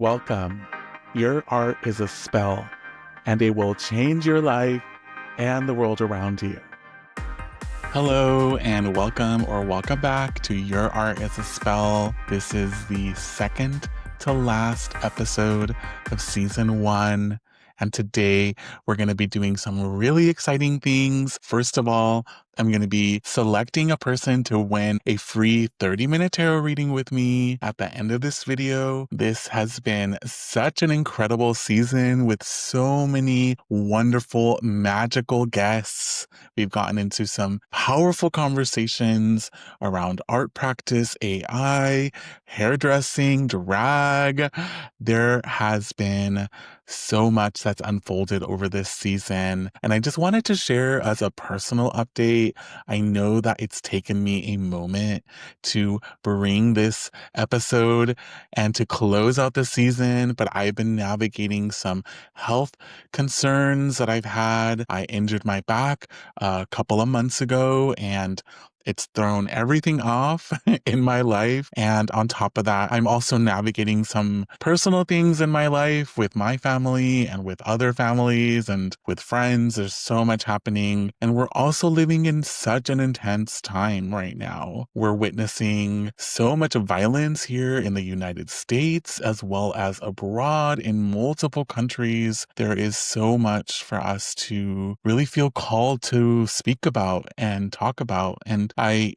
Welcome. Your art is a spell, and it will change your life and the world around you. Hello, and welcome back to Your Art is a Spell. This is the second to last episode of season 1. And today we're going to be doing some really exciting things. First of all, I'm going to be selecting a person to win a free 30-minute tarot reading with me at the end of this video. This has been such an incredible season with so many wonderful, magical guests. We've gotten into some powerful conversations around art practice, AI, hairdressing, drag. There has been so much that's unfolded over this season. And I just wanted to share as a personal update. I know that it's taken me a moment to bring this episode and to close out the season, but I've been navigating some health concerns that I've had. I injured my back a couple of months ago, and it's thrown everything off in my life. And on top of that, I'm also navigating some personal things in my life with my family and with other families and with friends. There's so much happening. And we're also living in such an intense time right now. We're witnessing so much violence here in the United States as well as abroad in multiple countries. There is so much for us to really feel called to speak about and talk about. And I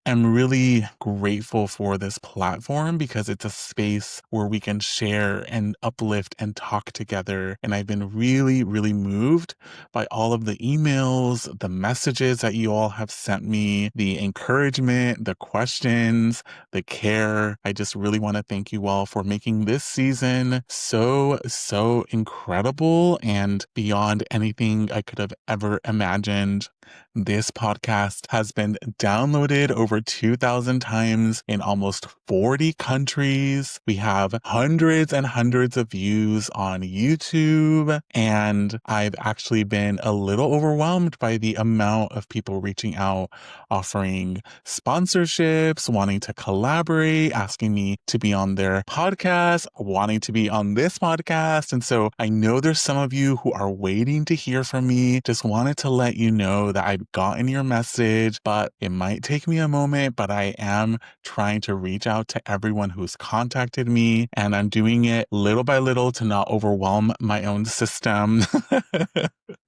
am really grateful for this platform because it's a space where we can share and uplift and talk together. And I've been really, really moved by all of the emails, the messages that you all have sent me, the encouragement, the questions, the care. I just really want to thank you all for making this season so incredible and beyond anything I could have ever imagined. This podcast has been downloaded over 2,000 times in almost 40 countries. We have hundreds and hundreds of views on YouTube, and I've actually been a little overwhelmed by the amount of people reaching out, offering sponsorships, wanting to collaborate, asking me to be on their podcast, wanting to be on this podcast. And so I know there's some of you who are waiting to hear from me. Just wanted to let you know that I've gotten your message, but it might take me a moment, but I am trying to reach out to everyone who's contacted me, and I'm doing it little by little to not overwhelm my own system.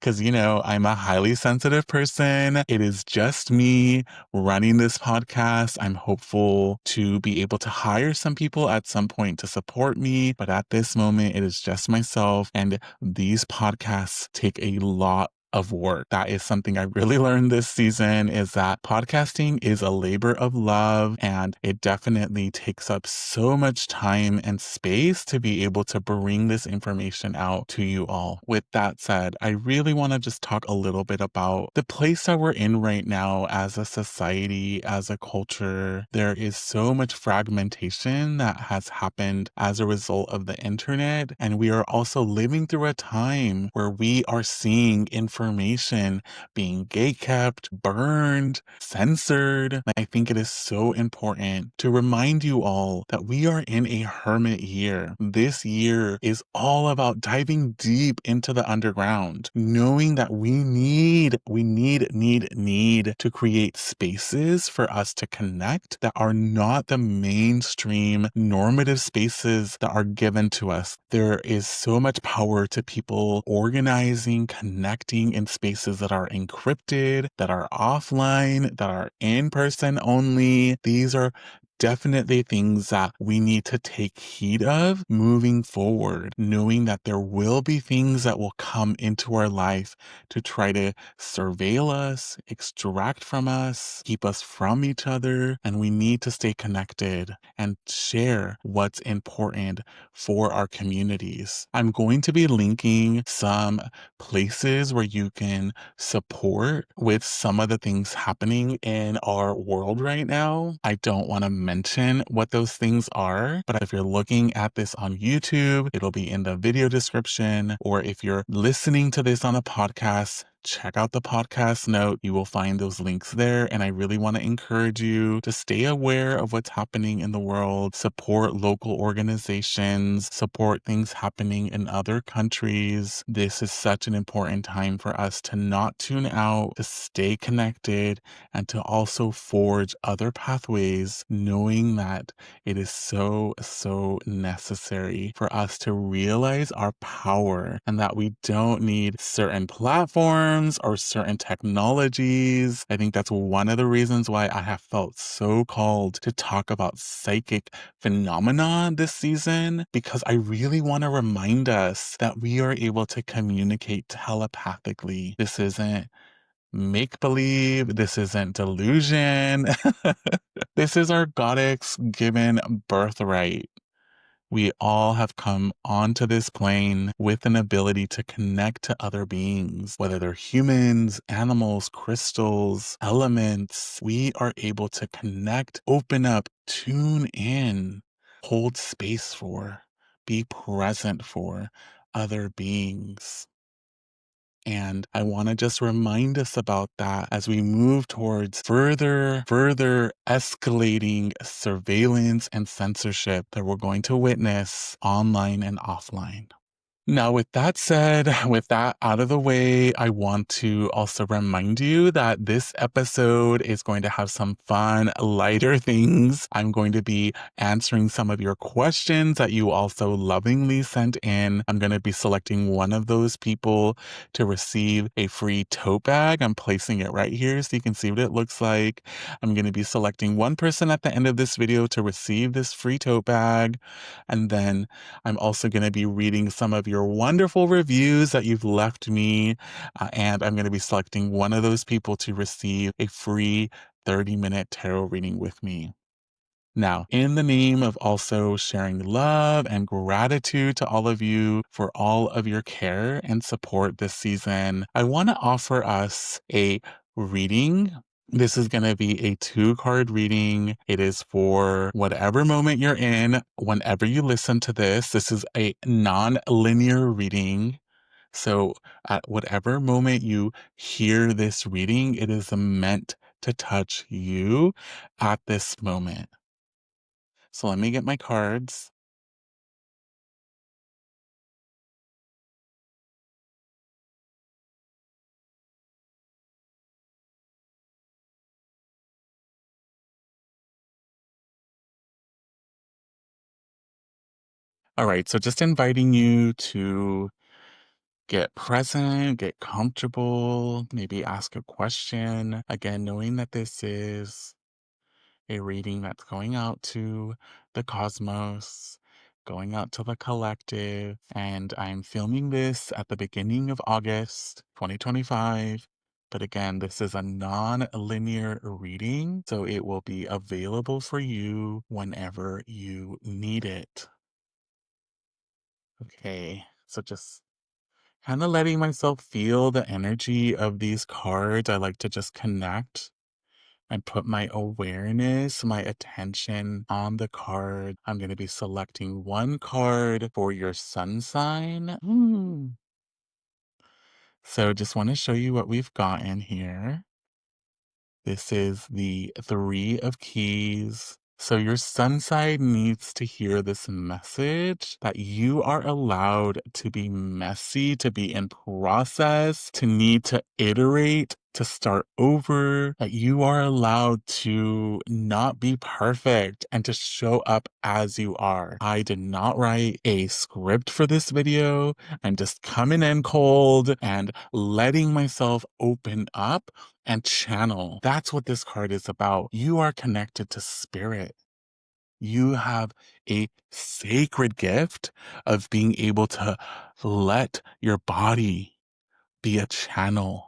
Because, I'm a highly sensitive person. It is just me running this podcast. I'm hopeful to be able to hire some people at some point to support me, but at this moment, it is just myself, and these podcasts take a lot of work. That is something I really learned this season, is that podcasting is a labor of love, and it definitely takes up so much time and space to be able to bring this information out to you all. With that said, I really want to just talk a little bit about the place that we're in right now as a society, as a culture. There is so much fragmentation that has happened as a result of the internet, and we are also living through a time where we are seeing information being gatekept, burned, censored. I think it is so important to remind you all that we are in a hermit year. This year is all about diving deep into the underground, knowing that we need to create spaces for us to connect that are not the mainstream normative spaces that are given to us. There is so much power to people organizing, connecting in spaces that are encrypted, that are offline, that are in person only. These are definitely things that we need to take heed of moving forward, knowing that there will be things that will come into our life to try to surveil us, extract from us, keep us from each other, and we need to stay connected and share what's important for our communities. I'm going to be linking some places where you can support with some of the things happening in our world right now. I don't want to mention what those things are, but if you're looking at this on YouTube, it'll be in the video description, or if you're listening to this on a podcast, check out the podcast note. You will find those links there. And I really want to encourage you to stay aware of what's happening in the world, support local organizations, support things happening in other countries. This is such an important time for us to not tune out, to stay connected, and to also forge other pathways, knowing that it is so necessary for us to realize our power and that we don't need certain platforms or certain technologies. I think that's one of the reasons why I have felt so called to talk about psychic phenomena this season, because I really want to remind us that we are able to communicate telepathically. This isn't make believe. This isn't delusion. This is our goddess given birthright. We all have come onto this plane with an ability to connect to other beings, whether they're humans, animals, crystals, elements. We are able to connect, open up, tune in, hold space for, be present for other beings. And I want to just remind us about that as we move towards further escalating surveillance and censorship that we're going to witness online and offline. Now, with that said, with that out of the way, I want to also remind you that this episode is going to have some fun, lighter things. I'm going to be answering some of your questions that you also lovingly sent in. I'm going to be selecting one of those people to receive a free tote bag. I'm placing it right here so you can see what it looks like. I'm going to be selecting one person at the end of this video to receive this free tote bag. And then I'm also going to be reading some of your wonderful reviews that you've left me. And I'm going to be selecting one of those people to receive a free 30-minute tarot reading with me. Now, in the name of also sharing love and gratitude to all of you for all of your care and support this season, I want to offer us a reading. This is going to be a 2-card reading. It is for whatever moment you're in. Whenever you listen to this, this is a non-linear reading. So at whatever moment you hear this reading, it is meant to touch you at this moment. So let me get my cards. All right, so just inviting you to get present, get comfortable, maybe ask a question. Again, knowing that this is a reading that's going out to the cosmos, going out to the collective. And I'm filming this at the beginning of August 2025. But again, this is a non-linear reading, so it will be available for you whenever you need it. Okay, so just kind of letting myself feel the energy of these cards. I like to just connect and put my awareness, my attention on the card. I'm going to be selecting one card for your sun sign. So just want to show you what we've gotten here. This is the 3 of Keys. So your sun sign needs to hear this message that you are allowed to be messy, to be in process, to need to iterate, to start over, that you are allowed to not be perfect and to show up as you are. I did not write a script for this video. I'm just coming in cold and letting myself open up and channel. That's what this card is about. You are connected to spirit. You have a sacred gift of being able to let your body be a channel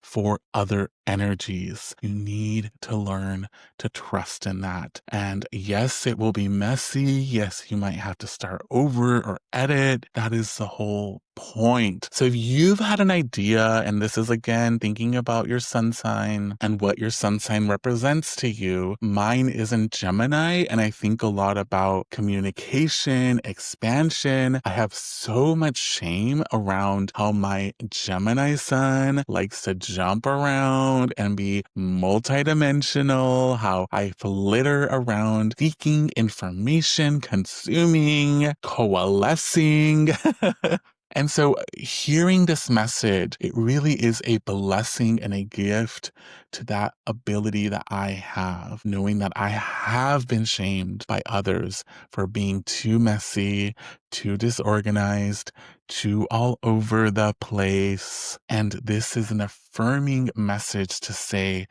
for other energies. You need to learn to trust in that. And yes, it will be messy. Yes, you might have to start over or edit. That is the whole point. So if you've had an idea, and this is again thinking about your sun sign and what your sun sign represents to you, mine is in Gemini, and I think a lot about communication, expansion. I have so much shame around how my Gemini sun likes to jump around and be multidimensional, how I flitter around seeking information, consuming, coalescing. And so hearing this message, it really is a blessing and a gift to that ability that I have, knowing that I have been shamed by others for being too messy, too disorganized, too all over the place. And this is an affirming message to say,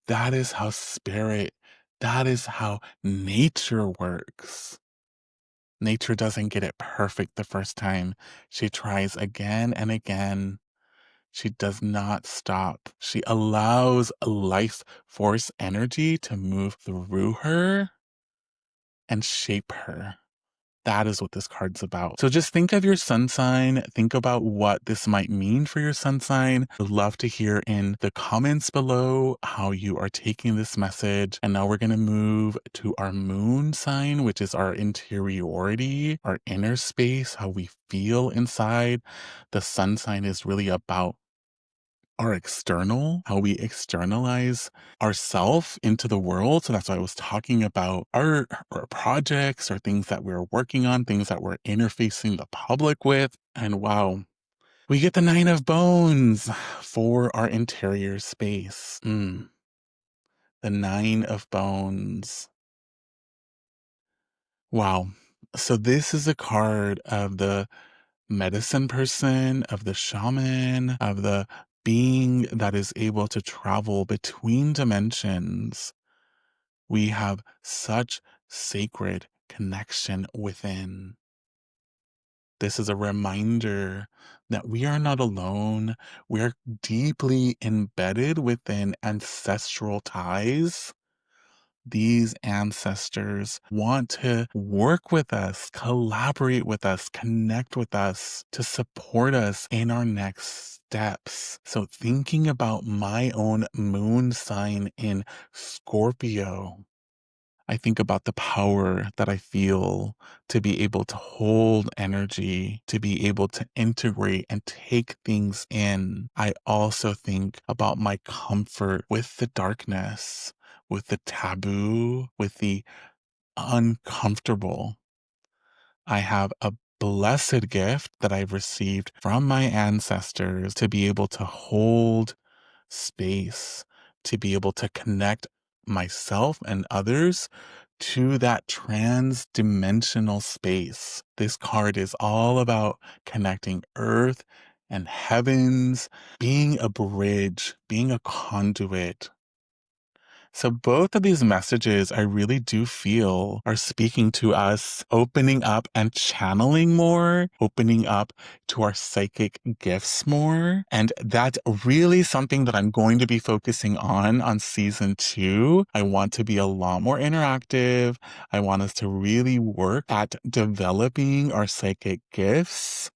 that is how spirit, that is how nature works. Nature doesn't get it perfect the first time. She tries again and again. She does not stop. She allows life force energy to move through her and shape her. That is what this card's about. So just think of your sun sign. Think about what this might mean for your sun sign. I'd love to hear in the comments below how you are taking this message. And now we're going to move to our moon sign, which is our interiority, our inner space, how we feel inside. The sun sign is really about our external, how we externalize ourself into the world. So that's why I was talking about art or projects or things that we're working on, things that we're interfacing the public with. And wow, we get the 9 of Bones for our interior space. The 9 of Bones. Wow. So this is a card of the medicine person, of the shaman, of the being that is able to travel between dimensions. We have such sacred connection within. This is a reminder that we are not alone. We're deeply embedded within ancestral ties. These ancestors want to work with us, collaborate with us, connect with us to support us in our next steps. So thinking about my own moon sign in Scorpio, I think about the power that I feel to be able to hold energy, to be able to integrate and take things in. I also think about my comfort with the darkness, with the taboo, with the uncomfortable. I have a blessed gift that I've received from my ancestors to be able to hold space, to be able to connect myself and others to that transdimensional space. This card is all about connecting earth and heavens, being a bridge, being a conduit. So both of these messages I really do feel are speaking to us, opening up and channeling more, opening up to our psychic gifts more. And that's really something that I'm going to be focusing on season 2. I want to be a lot more interactive. I want us to really work at developing our psychic gifts.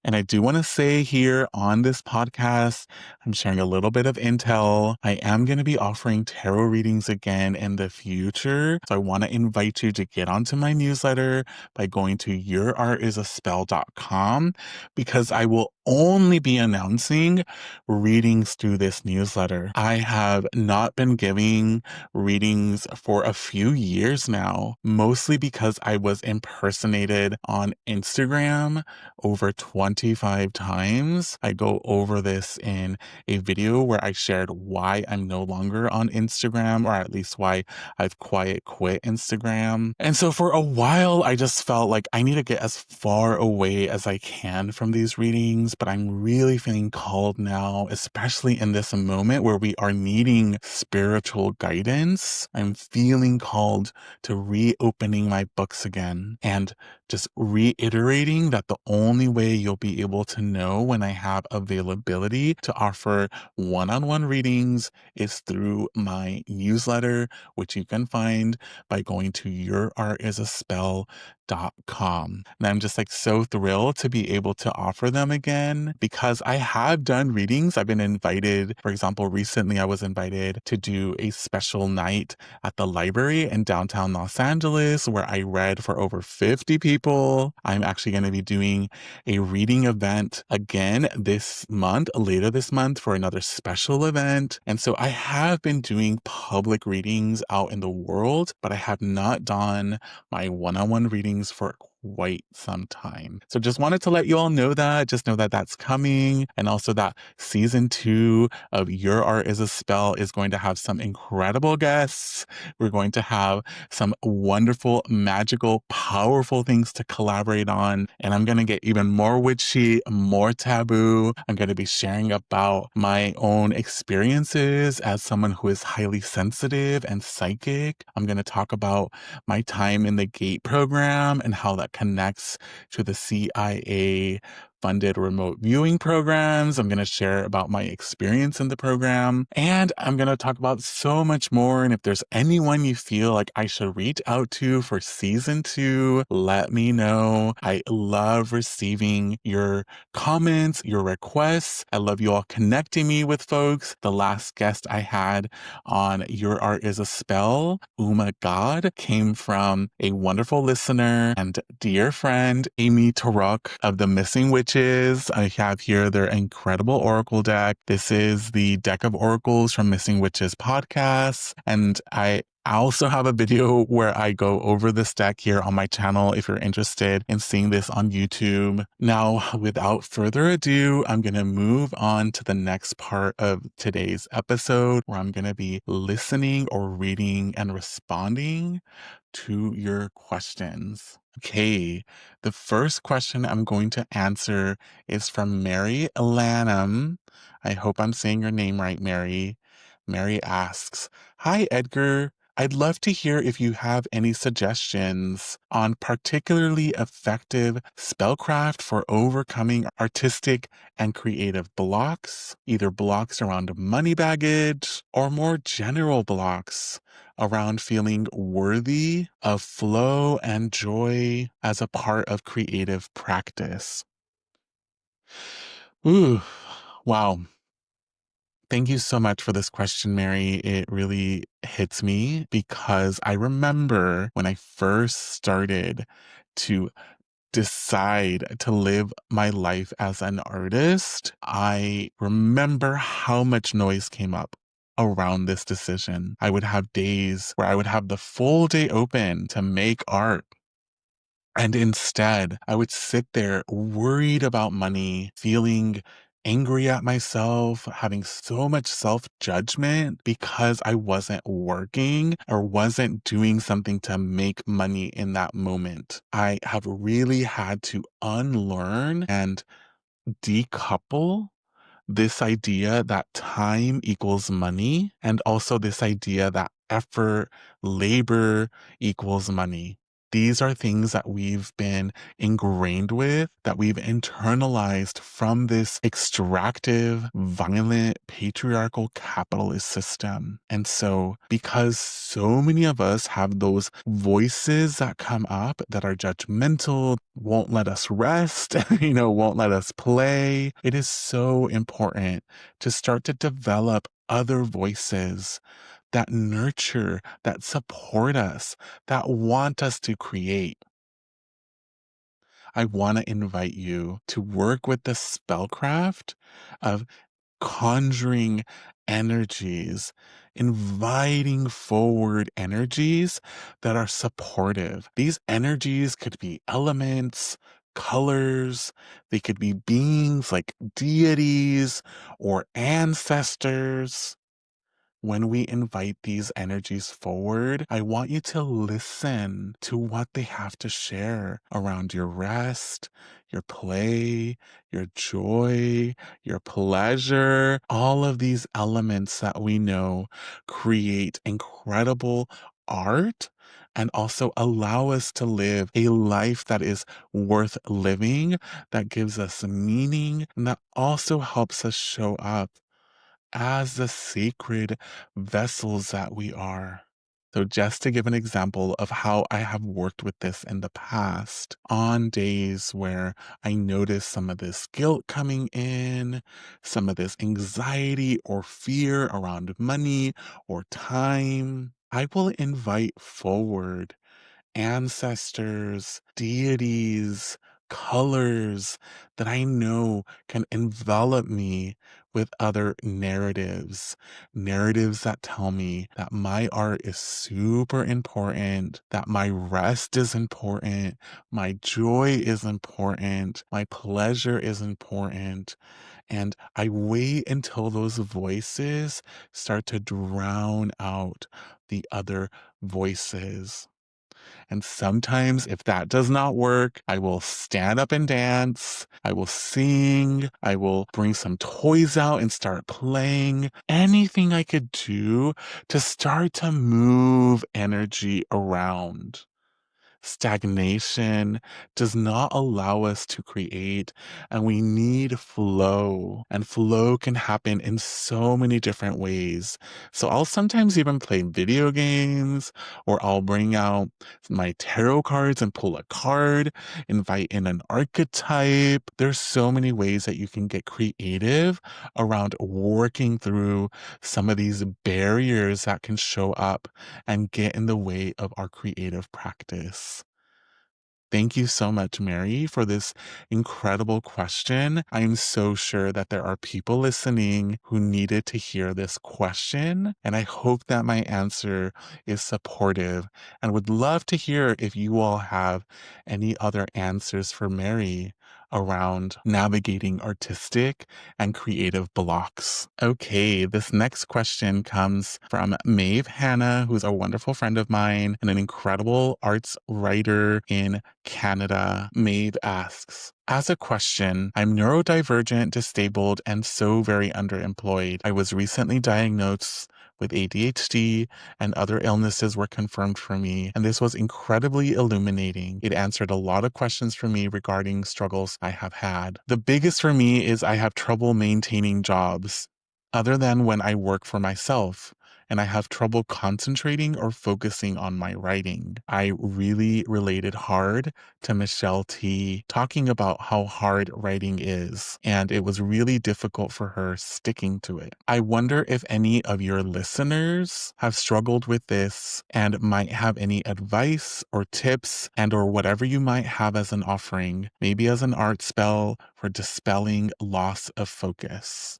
And I do want to say here on this podcast, I'm sharing a little bit of intel. I am going to be offering tarot readings again in the future. So I want to invite you to get onto my newsletter by going to yourartisaspell.com, because I will only be announcing readings through this newsletter. I have not been giving readings for a few years now, mostly because I was impersonated on Instagram over 25 times. I go over this in a video where I shared why I'm no longer on Instagram, or at least why I've quiet quit Instagram. And so for a while, I just felt like I need to get as far away as I can from these readings. readings, but I'm really feeling called now, especially in this moment where we are needing spiritual guidance. I'm feeling called to reopening my books again and just reiterating that the only way you'll be able to know when I have availability to offer one-on-one readings is through my newsletter, which you can find by going to yourartisaspell.com. And I'm just like so thrilled to be able to offer them again because I have done readings. I've been invited, for example, recently I was invited to do a special night at the library in downtown Los Angeles where I read for over 50 people. I'm actually going to be doing a reading event again this month, later this month, for another special event. And so I have been doing public readings out in the world, but I have not done my one-on-one readings for quite some time. So just wanted to let you all know that. Just know that that's coming. And also that season 2 of Your Art is a Spell is going to have some incredible guests. We're going to have some wonderful, magical, powerful things to collaborate on. And I'm going to get even more witchy, more taboo. I'm going to be sharing about my own experiences as someone who is highly sensitive and psychic. I'm going to talk about my time in the GATE program and how that connects to the CIA funded remote viewing programs. I'm going to share about my experience in the program, and I'm going to talk about so much more. And if there's anyone you feel like I should reach out to for season 2, let me know. I love receiving your comments, your requests. I love you all connecting me with folks. The last guest I had on Your Art is a Spell, Gahd, came from a wonderful listener and dear friend, Amy Tarok of the Missing Witches. I have here their incredible oracle deck. This is the deck of oracles from Missing Witches podcast. And I also have a video where I go over this deck here on my channel if you're interested in seeing this on YouTube. Now, without further ado, I'm going to move on to the next part of today's episode where I'm going to be listening or reading and responding to your questions. Okay, the first question I'm going to answer is from Mary Lanham. I hope I'm saying your name right, Mary. Mary asks, "Hi, Edgar. I'd love to hear if you have any suggestions on particularly effective spellcraft for overcoming artistic and creative blocks, either blocks around money baggage or more general blocks around feeling worthy of flow and joy as a part of creative practice." Ooh, wow. Thank you so much for this question, Mary. It really hits me because I remember when I first started to decide to live my life as an artist, I remember how much noise came up around this decision. I would have days where I would have the full day open to make art. And instead, I would sit there worried about money, feeling angry at myself, having so much self-judgment because I wasn't working or wasn't doing something to make money in that moment. I have really had to unlearn and decouple this idea that time equals money, and also this idea that effort, labor equals money. These are things that we've been ingrained with, that we've internalized from this extractive, violent, patriarchal capitalist system. And so, because so many of us have those voices that come up that are judgmental, won't let us rest, won't let us play, it is so important to start to develop other voices that nurture, that support us, that want us to create. I want to invite you to work with the spellcraft of conjuring energies, inviting forward energies that are supportive. These energies could be elements, colors, they could be beings like deities or ancestors. when we invite these energies forward, I want you to listen to what they have to share around your rest, your play, your joy, your pleasure. All of these elements that we know create incredible art and also allow us to live a life that is worth living, that gives us meaning, and that also helps us show up as the sacred vessels that we are. So, just to give an example of how I have worked with this in the past, on days where I notice some of this guilt coming in, some of this anxiety or fear around money or time, I will invite forward ancestors, deities, colors that I know can envelop me with other narratives. Narratives that tell me that my art is super important, that my rest is important, my joy is important, my pleasure is important. And I wait until those voices start to drown out the other voices. And sometimes, if that does not work, I will stand up and dance. I will sing. I will bring some toys out and start playing. Anything I could do to start to move energy around. Stagnation does not allow us to create, and we need flow. And flow can happen in so many different ways. So I'll sometimes even play video games, or I'll bring out my tarot cards and pull a card, invite in an archetype. There's so many ways that you can get creative around working through some of these barriers that can show up and get in the way of our creative practice. Thank you so much, Mary, for this incredible question. I am so sure that there are people listening who needed to hear this question, and I hope that my answer is supportive and would love to hear if you all have any other answers for Mary around navigating artistic and creative blocks. Okay, this next question comes from Maeve Hanna, who's a wonderful friend of mine and an incredible arts writer in Canada. Maeve asks, as a question, I'm neurodivergent, disabled, and so very underemployed. I was recently diagnosed with ADHD, and other illnesses were confirmed for me, and this was incredibly illuminating. It answered a lot of questions for me regarding struggles I have had. The biggest for me is I have trouble maintaining jobs, other than when I work for myself, and I have trouble concentrating or focusing on my writing. I really related hard to Michelle T talking about how hard writing is, and it was really difficult for her sticking to it. I wonder if any of your listeners have struggled with this and might have any advice or tips and or whatever you might have as an offering, maybe as an art spell for dispelling loss of focus.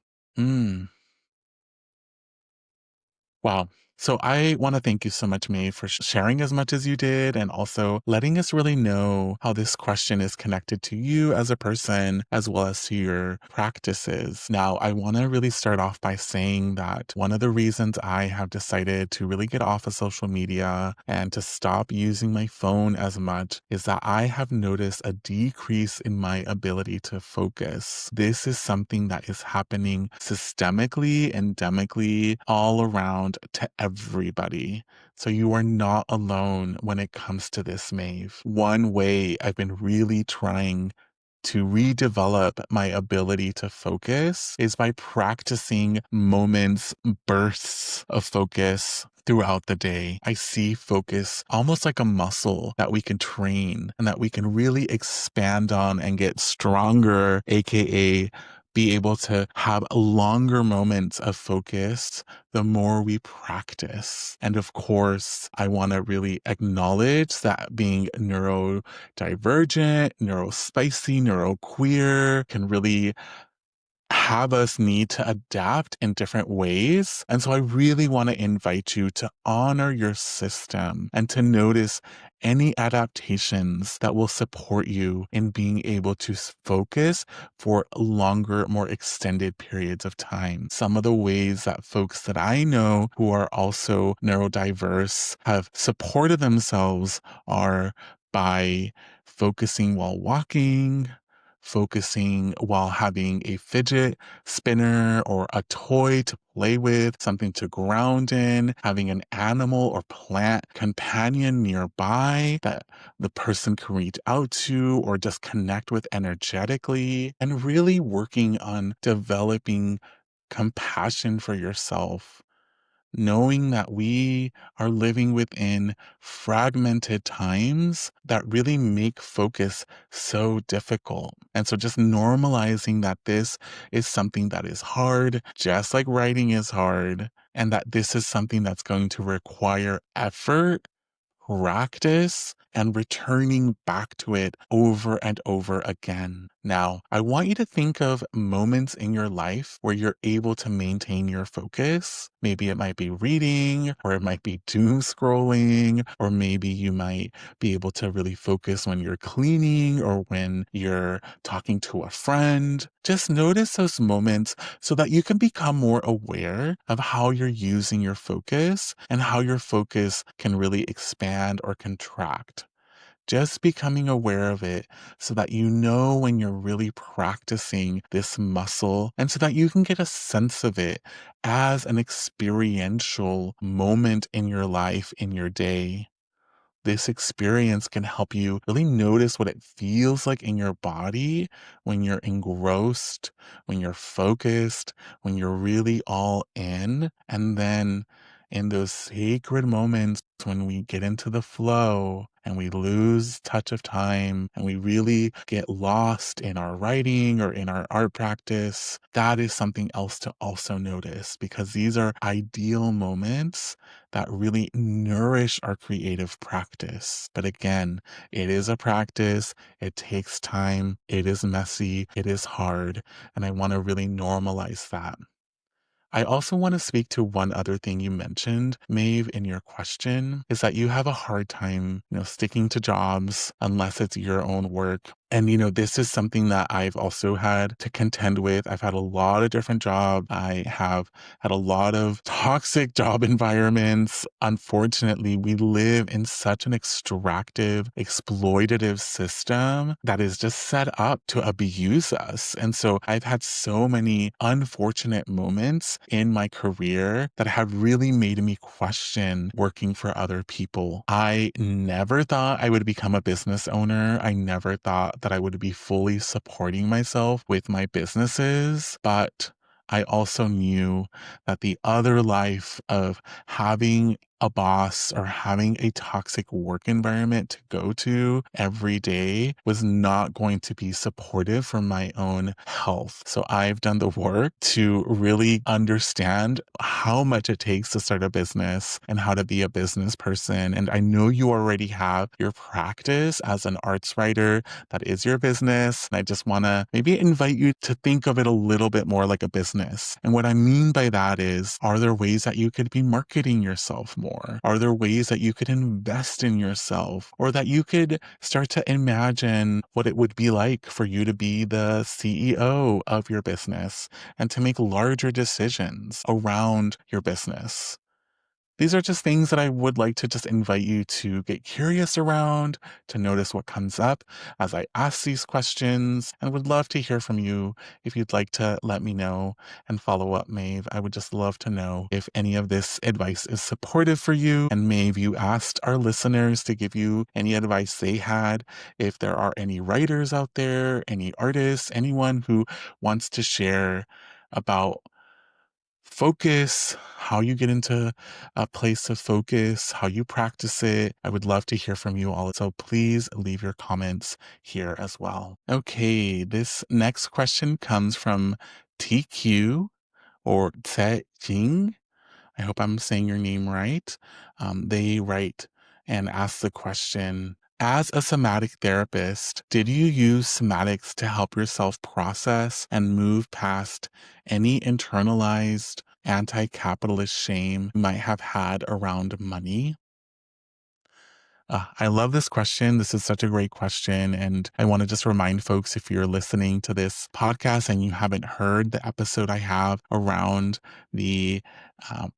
Wow. So I want to thank you so much, May, for sharing as much as you did and also letting us really know how this question is connected to you as a person as well as to your practices. Now, I want to really start off by saying that one of the reasons I have decided to really get off of social media and to stop using my phone as much is that I have noticed a decrease in my ability to focus. This is something that is happening systemically, endemically, all around to everybody. So you are not alone when it comes to this, Maeve. One way I've been really trying to redevelop my ability to focus is by practicing moments, bursts of focus throughout the day. I see focus almost like a muscle that we can train and that we can really expand on and get stronger, aka be able to have longer moments of focus the more we practice. And of course, I want to really acknowledge that being neurodivergent, neurospicy, neuroqueer can really have us need to adapt in different ways. And so I really want to invite you to honor your system and to notice any adaptations that will support you in being able to focus for longer, more extended periods of time. Some of the ways that folks that I know who are also neurodiverse have supported themselves are by focusing while walking, focusing while having a fidget spinner or a toy to play with, something to ground in, having an animal or plant companion nearby that the person can reach out to or just connect with energetically, and really working on developing compassion for yourself, knowing that we are living within fragmented times that really make focus so difficult. And so just normalizing that this is something that is hard, just like writing is hard, and that this is something that's going to require effort, practice, and returning back to it over and over again. Now, I want you to think of moments in your life where you're able to maintain your focus. Maybe it might be reading, or it might be doom scrolling, or maybe you might be able to really focus when you're cleaning or when you're talking to a friend. Just notice those moments so that you can become more aware of how you're using your focus and how your focus can really expand or contract. Just becoming aware of it so that you know when you're really practicing this muscle and so that you can get a sense of it as an experiential moment in your life, in your day. This experience can help you really notice what it feels like in your body when you're engrossed, when you're focused, when you're really all in. And then in those sacred moments when we get into the flow and we lose touch of time and we really get lost in our writing or in our art practice, that is something else to also notice, because these are ideal moments that really nourish our creative practice. But again, it is a practice. It takes time. It is messy. It is hard. And I want to really normalize that. I also want to speak to one other thing you mentioned, Maeve, in your question, is that you have a hard time, sticking to jobs unless it's your own work. And, this is something that I've also had to contend with. I've had a lot of different jobs. I have had a lot of toxic job environments. Unfortunately, we live in such an extractive, exploitative system that is just set up to abuse us. And so I've had so many unfortunate moments in my career that have really made me question working for other people. I never thought I would become a business owner. I never thought that I would be fully supporting myself with my businesses, but I also knew that the other life of having a boss or having a toxic work environment to go to every day was not going to be supportive for my own health. So I've done the work to really understand how much it takes to start a business and how to be a business person. And I know you already have your practice as an arts writer. That is your business. And I just want to maybe invite you to think of it a little bit more like a business. And what I mean by that is, are there ways that you could be marketing yourself more? Are there ways that you could invest in yourself, or that you could start to imagine what it would be like for you to be the CEO of your business and to make larger decisions around your business? These are just things that I would like to just invite you to get curious around, to notice what comes up as I ask these questions, and would love to hear from you. If you'd like to let me know and follow up, Maeve, I would just love to know if any of this advice is supportive for you. And Maeve, you asked our listeners to give you any advice they had. If there are any writers out there, any artists, anyone who wants to share about focus, how you get into a place of focus, how you practice it, I would love to hear from you all. So please leave your comments here as well. Okay, this next question comes from TQ or TzeQing. I hope I'm saying your name right. They write and ask the question, As a somatic therapist, did you use somatics to help yourself process and move past any internalized anti-capitalist shame you might have had around money? I love this question. This is such a great question. And I want to just remind folks, if you're listening to this podcast and you haven't heard the episode I have around the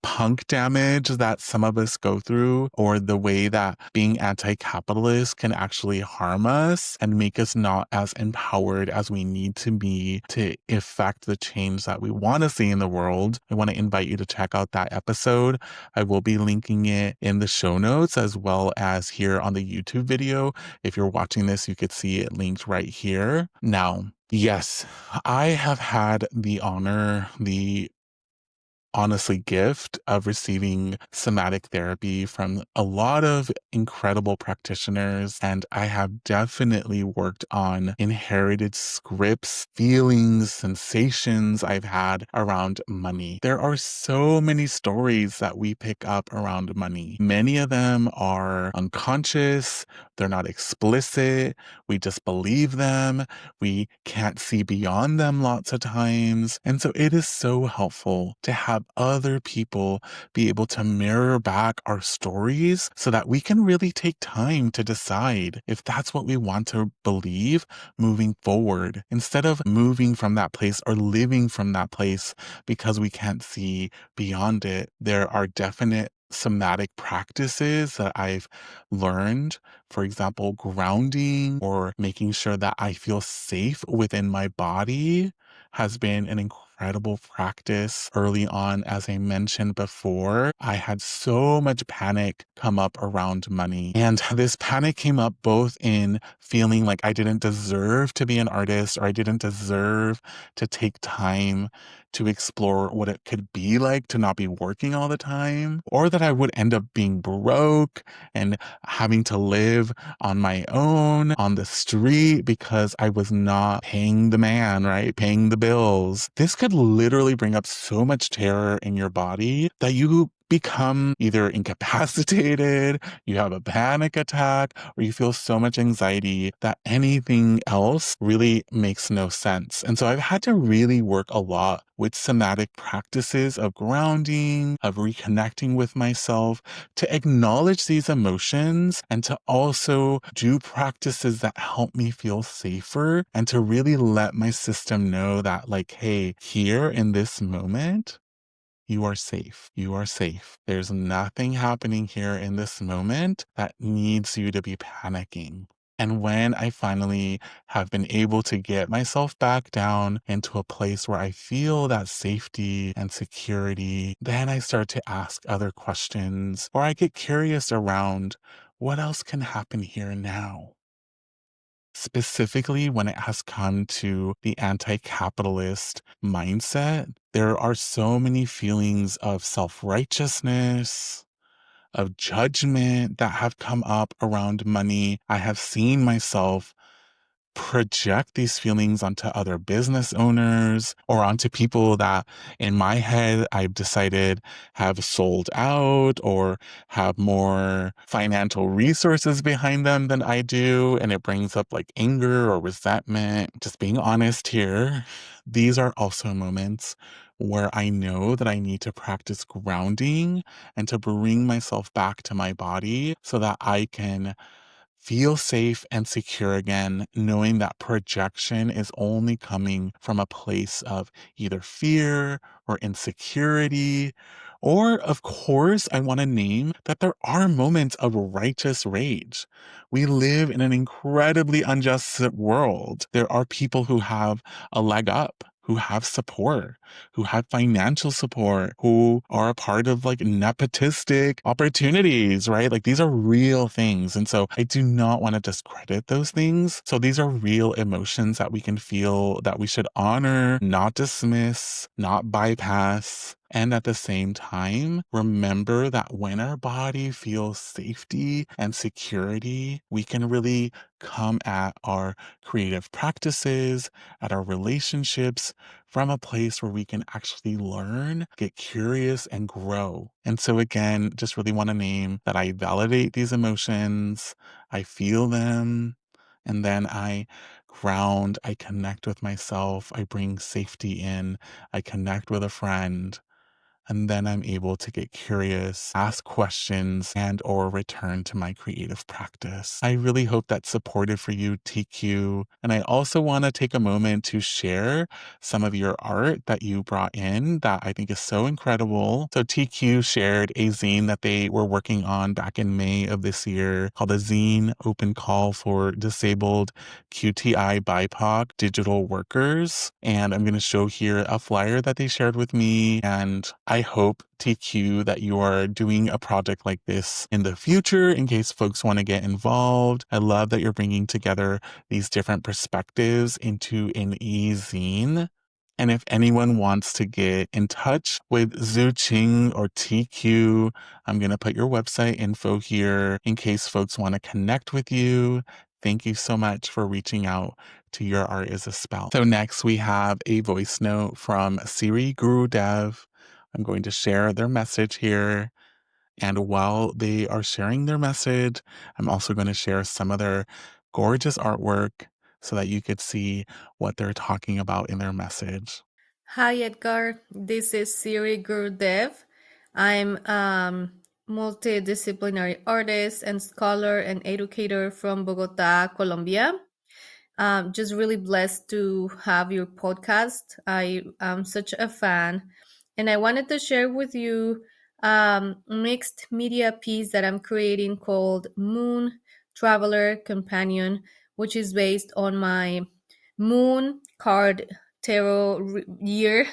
punk damage that some of us go through, or the way that being anti-capitalist can actually harm us and make us not as empowered as we need to be to effect the change that we want to see in the world, I want to invite you to check out that episode. I will be linking it in the show notes as well as here on the YouTube video. If you're watching this, you could see it linked right here. Now, yes, I have had the honor, the honestly gift of receiving somatic therapy from a lot of incredible practitioners. And I have definitely worked on inherited scripts, feelings, sensations I've had around money. There are so many stories that we pick up around money. Many of them are unconscious. They're not explicit. We just believe them. We can't see beyond them lots of times. And so it is so helpful to have other people be able to mirror back our stories so that we can really take time to decide if that's what we want to believe moving forward, instead of moving from that place or living from that place because we can't see beyond it. There are definite somatic practices that I've learned. For example, grounding or making sure that I feel safe within my body has been an incredible practice early on. As I mentioned before, I had so much panic come up around money. And this panic came up both in feeling like I didn't deserve to be an artist, or I didn't deserve to take time to explore what it could be like to not be working all the time, or that I would end up being broke and having to live on my own on the street because I was not paying the man, right? Paying the bills. This could literally bring up so much terror in your body that you become either incapacitated, you have a panic attack, or you feel so much anxiety that anything else really makes no sense. And so I've had to really work a lot with somatic practices of grounding, of reconnecting with myself, to acknowledge these emotions and to also do practices that help me feel safer, and to really let my system know that, like, hey, here in this moment, you are safe. You are safe. There's nothing happening here in this moment that needs you to be panicking. And when I finally have been able to get myself back down into a place where I feel that safety and security, then I start to ask other questions, or I get curious around what else can happen here now. Specifically, when it has come to the anti-capitalist mindset, there are so many feelings of self-righteousness, of judgment that have come up around money. I have seen myself project these feelings onto other business owners, or onto people that in my head I've decided have sold out or have more financial resources behind them than I do. And it brings up like anger or resentment. Just being honest here, these are also moments where I know that I need to practice grounding and to bring myself back to my body so that I can feel safe and secure again, knowing that projection is only coming from a place of either fear or insecurity. Or, of course, I want to name that there are moments of righteous rage. We live in an incredibly unjust world. There are people who have a leg up, who have support, who have financial support, who are a part of like nepotistic opportunities, right? Like these are real things. And so I do not want to discredit those things. So these are real emotions that we can feel, that we should honor, not dismiss, not bypass. And at the same time, remember that when our body feels safety and security, we can really come at our creative practices, at our relationships from a place where we can actually learn, get curious, and grow. And so, again, just really want to name that I validate these emotions, I feel them, and then I ground, I connect with myself, I bring safety in, I connect with a friend, and then I'm able to get curious, ask questions, and or return to my creative practice. I really hope that's supportive for you, TQ. And I also want to take a moment to share some of your art that you brought in that I think is so incredible. So TQ shared a zine that they were working on back in May of this year called a zine open call for disabled QTI BIPOC digital workers. And I'm going to show here a flyer that they shared with me. And I hope, TQ, that you are doing a project like this in the future in case folks want to get involved. I love that you're bringing together these different perspectives into an e-zine. And if anyone wants to get in touch with TzeQing or TQ, I'm going to put your website info here in case folks want to connect with you. Thank you so much for reaching out to Your Art is a Spell. So next we have a voice note from Siri Guru Dev. I'm going to share their message here. And while they are sharing their message, I'm also going to share some of their gorgeous artwork so that you could see what they're talking about in their message. Hi, Edgar. This is Siri Guru Dev. I'm multidisciplinary artist and scholar and educator from Bogota, Colombia. Just really blessed to have your podcast. I am such a fan, and I wanted to share with you mixed media piece that I'm creating called Moon Traveler Companion, which is based on my Moon card tarot year,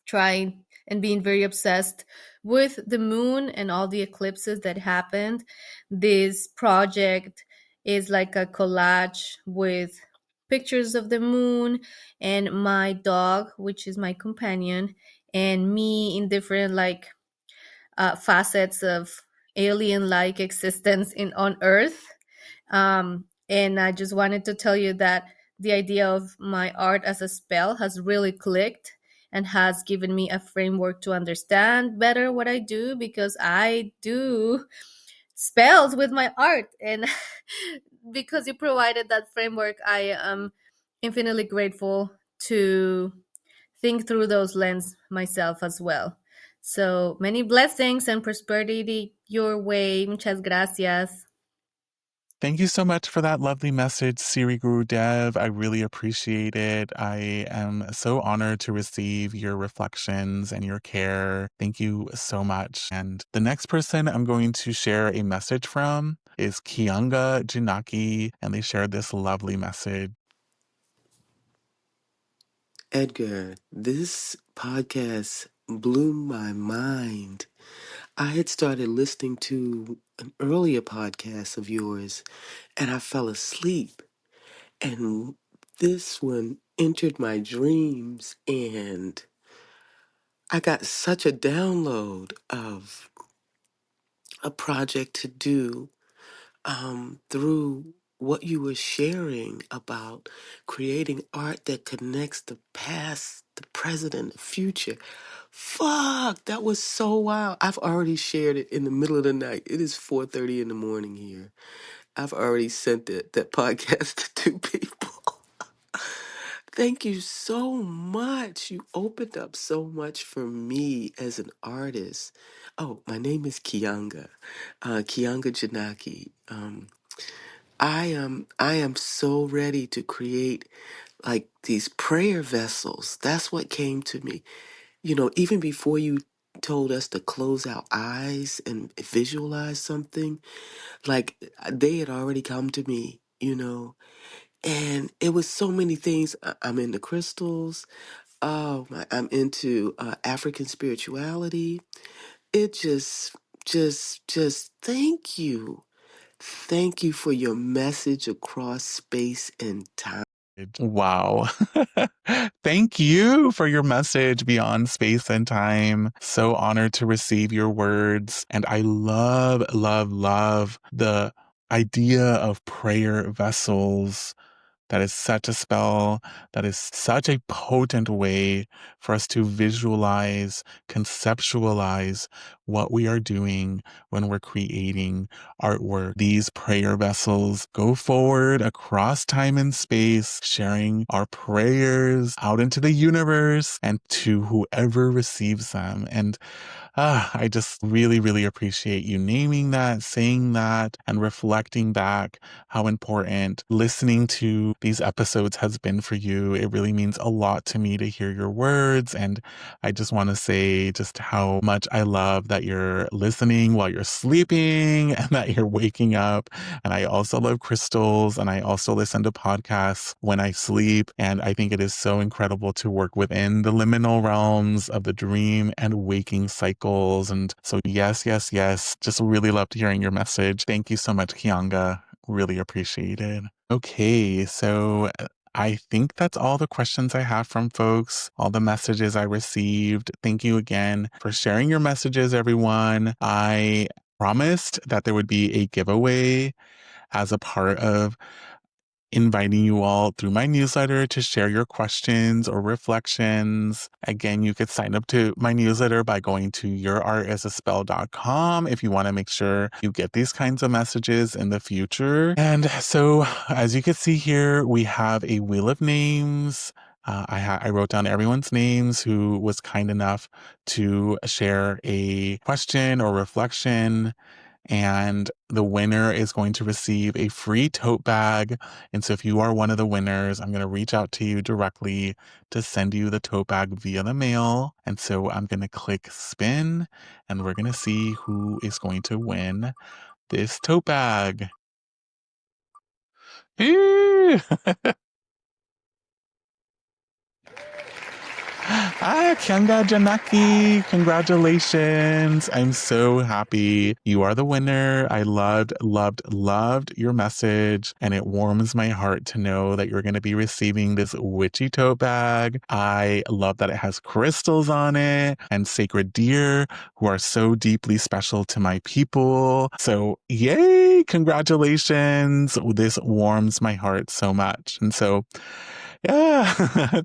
trying and being very obsessed with the moon and all the eclipses that happened. This project is like a collage with pictures of the moon and my dog, which is my companion, and me in different facets of alien-like existence in on Earth. And I just wanted to tell you that the idea of my art as a spell has really clicked and has given me a framework to understand better what I do, because I do spells with my art. And because you provided that framework, I am infinitely grateful to think through those lens myself as well. So many blessings and prosperity your way. Muchas gracias. Thank you so much for that lovely message, Siri Guru Dev. I really appreciate it. I am so honored to receive your reflections and your care. Thank you so much. And the next person I'm going to share a message from is Kianga Janaki, and they shared this lovely message. Edgar, this podcast blew my mind. I had started listening to an earlier podcast of yours and I fell asleep. And this one entered my dreams and I got such a download of a project to do through what you were sharing about creating art that connects the past, the present, and the future. Fuck, that was so wild. I've already shared it in the middle of the night. It is 4:30 in the morning here. I've already sent that podcast to two people. Thank you so much. You opened up so much for me as an artist. Oh, my name is Kianga, Kianga Janaki. I am so ready to create like these prayer vessels. That's what came to me. You know, even before you told us to close our eyes and visualize something, like they had already come to me, you know. And it was so many things. I'm into crystals. Oh, I'm into African spirituality. It just thank you. Thank you for your message across space and time. Wow. Thank you for your message beyond space and time. So honored to receive your words. And I love, love, love the idea of prayer vessels. That is such a spell. That is such a potent way for us to visualize, conceptualize what we are doing when we're creating artwork. These prayer vessels go forward across time and space, sharing our prayers out into the universe and to whoever receives them. And I just really, really appreciate you naming that, saying that, and reflecting back how important listening to these episodes has been for you. It really means a lot to me to hear your words. And I just want to say just how much I love that you're listening while you're sleeping and that you're waking up. And I also love crystals, and I also listen to podcasts when I sleep. And I think it is so incredible to work within the liminal realms of the dream and waking cycle. And so, yes, yes, yes. Just really loved hearing your message. Thank you so much, Kianga. Really appreciate it. Okay, so I think that's all the questions I have from folks, all the messages I received. Thank you again for sharing your messages, everyone. I promised that there would be a giveaway as a part of inviting you all through my newsletter to share your questions or reflections. Again, you could sign up to my newsletter by going to yourartisaspell.com if you want to make sure you get these kinds of messages in the future. And so, as you can see here, we have a wheel of names. I wrote down everyone's names who was kind enough to share a question or reflection. And the winner is going to receive a free tote bag. And so if you are one of the winners, I'm going to reach out to you directly to send you the tote bag via the mail. And so I'm going to click spin, and we're going to see who is going to win this tote bag. Kianga Janaki, congratulations. I'm so happy you are the winner. I loved, loved, loved your message, and it warms my heart to know that you're going to be receiving this witchy tote bag. I love that it has crystals on it and sacred deer who are so deeply special to my people. So yay, congratulations. This warms my heart so much. And so yeah.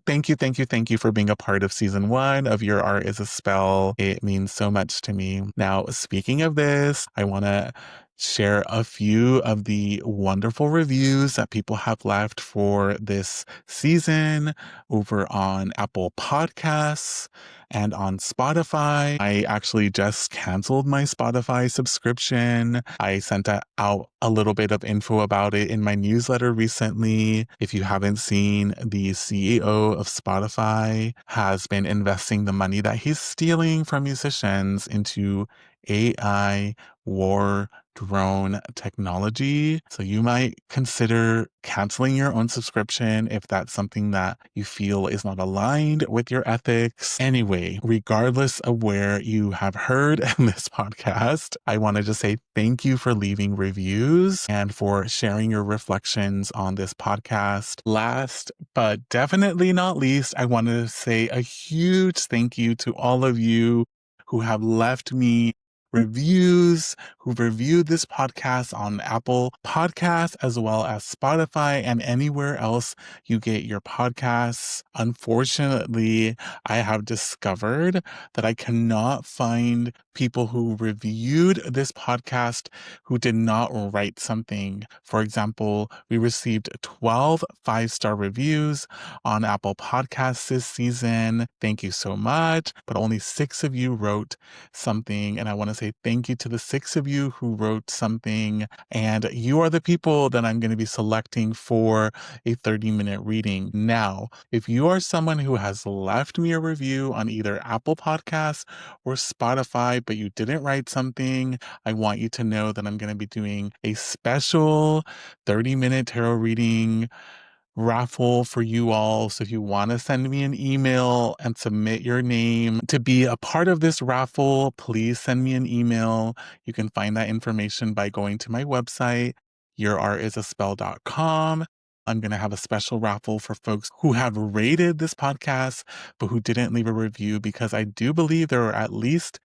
Thank you, thank you, thank you for being a part of season 1 of Your Art is a Spell. It means so much to me. Now, speaking of this, I want to share a few of the wonderful reviews that people have left for this season over on Apple Podcasts and on Spotify. I actually just canceled my Spotify subscription. I sent out a little bit of info about it in my newsletter recently. If you haven't seen, the CEO of Spotify has been investing the money that he's stealing from musicians into AI war drone technology. So you might consider canceling your own subscription if that's something that you feel is not aligned with your ethics. Anyway, regardless of where you have heard this podcast, I want to just say thank you for leaving reviews and for sharing your reflections on this podcast. Last but definitely not least, I want to say a huge thank you to all of you who have left me reviews, who've reviewed this podcast on Apple Podcasts as well as Spotify and anywhere else you get your podcasts. Unfortunately, I have discovered that I cannot find people who reviewed this podcast who did not write something. For example, we received 12 5-star reviews on Apple Podcasts this season. Thank you so much. But only 6 of you wrote something. And I want to say thank you to the 6 of you who wrote something. And you are the people that I'm going to be selecting for a 30-minute reading. Now, if you are someone who has left me a review on either Apple Podcasts or Spotify, but you didn't write something, I want you to know that I'm going to be doing a special 30-minute tarot reading raffle for you all. So if you want to send me an email and submit your name to be a part of this raffle, please send me an email. You can find that information by going to my website, yourartisaspell.com. I'm going to have a special raffle for folks who have rated this podcast, but who didn't leave a review, because I do believe there are at least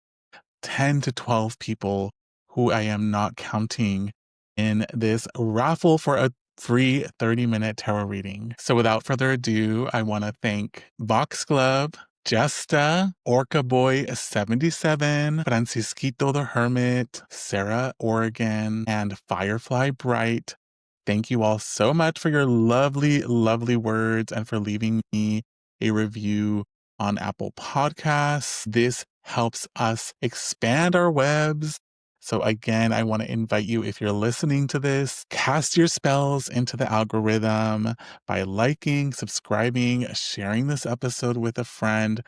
10 to 12 people who I am not counting in this raffle for a free 30-minute tarot reading. So without further ado, I want to thank Vox Club, Jesta, Orca Boy 77, Francisquito the Hermit, Sarah Oregon, and Firefly Bright. Thank you all so much for your lovely, lovely words and for leaving me a review on Apple Podcasts. This helps us expand our webs. So again, I want to invite you, if you're listening to this, cast your spells into the algorithm by liking, subscribing, sharing this episode with a friend.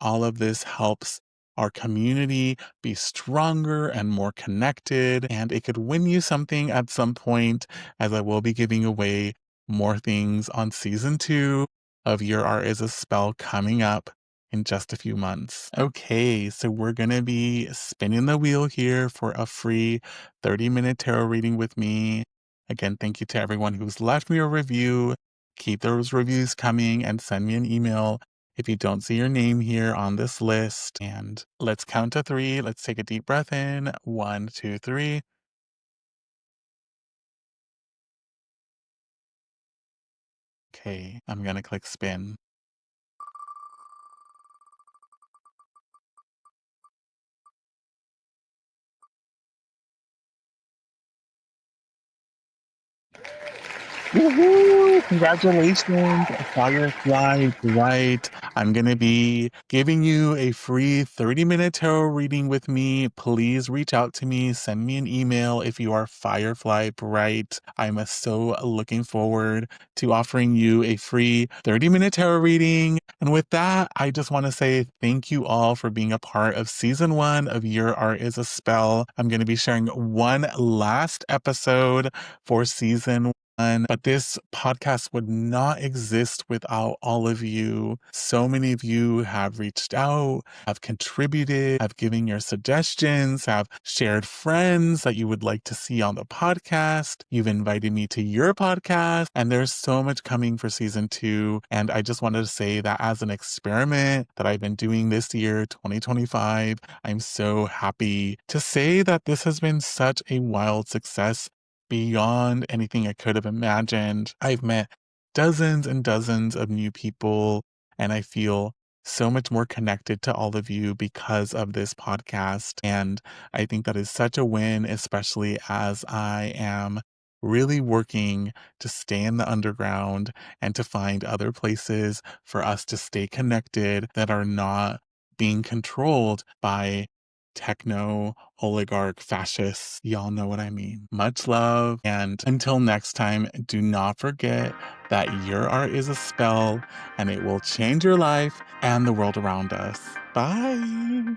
All of this helps our community be stronger and more connected, and it could win you something at some point, as I will be giving away more things on season 2 of Your Art is a Spell coming up in just a few months. Okay, so we're going to be spinning the wheel here for a free 30-minute tarot reading with me. Again, thank you to everyone who's left me a review. Keep those reviews coming and send me an email if you don't see your name here on this list. And let's count to 3. Let's take a deep breath in. 1, 2, 3. Okay, I'm going to click spin. Woohoo! Congratulations, Firefly Bright. I'm going to be giving you a free 30-minute tarot reading with me. Please reach out to me. Send me an email if you are Firefly Bright. I'm so looking forward to offering you a free 30-minute tarot reading. And with that, I just want to say thank you all for being a part of season 1 of Your Art is a Spell. I'm going to be sharing one last episode for season 1. But this podcast would not exist without all of you. So many of you have reached out, have contributed, have given your suggestions, have shared friends that you would like to see on the podcast. You've invited me to your podcast, and there's so much coming for season 2. And I just wanted to say that as an experiment that I've been doing this year, 2025, I'm so happy to say that this has been such a wild success, beyond anything I could have imagined. I've met dozens and dozens of new people, and I feel so much more connected to all of you because of this podcast. And I think that is such a win, especially as I am really working to stay in the underground and to find other places for us to stay connected that are not being controlled by techno oligarch fascists. Y'all know what I mean. Much love. And until next time, do not forget that your art is a spell and it will change your life and the world around us. Bye.